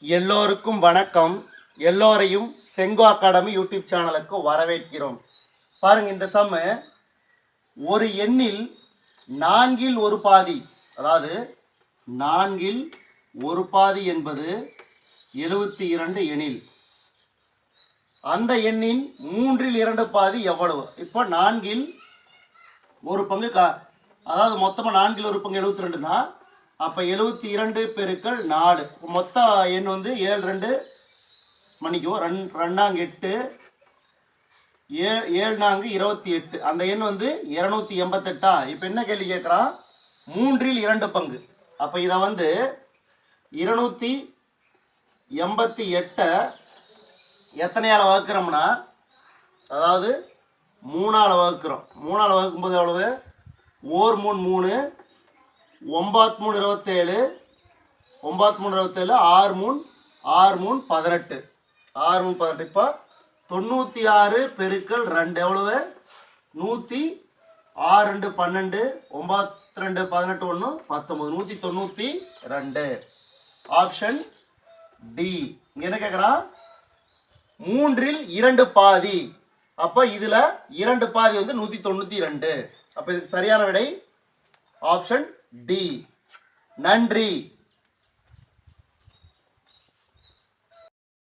எல்லோருக்கும் வணக்கம். எல்லோரையும் செங்கோ அகாடமி யூடியூப் சேனலுக்கு வரவேற்கிறோம். பாருங்க, இந்த சம்மு ஒரு எண்ணில் நான்கில் ஒரு பாதி, அதாவது நான்கில் ஒரு பாதி என்பது 72 எனில் அந்த எண்ணின் மூன்றில் இரண்டு பாதி எவ்வளவு? இப்போ நான்கில் ஒரு பங்கு அதாவது மொத்தமாக நான்கில் ஒரு பங்கு 72னா அப்போ 72 பெருக்கள் 4, மொத்த எண் வந்து 7 2 மணிக்கும் 2 8 7 4 28, அந்த எண் வந்து 288. இப்போ என்ன கேள்வி கேட்குறான்? மூன்றில் இரண்டு பங்கு. அப்போ இதை வந்து 288 எத்தனையால் வகுக்கிறோம்னா, அதாவது 3ஆல் வகுக்கிறோம். 3ஆல் வகுக்கும்போது எவ்வளவு? 1 3 3, 9 3 27, 9 3 27, 6 3 18, 6 3 18. இப்போ 96 பெருக்கள் 2 எவ்வளவு? 106 2 12, 9 2 18 1 19, 192. Option D. இங்க என்ன கேட்குறான்? மூன்றில் இரண்டு பாதி. அப்போ இதில் இரண்டு பாதி வந்து 192. அப்போ இதுக்கு சரியான விடை ஆப்ஷன் டி. நன்றி.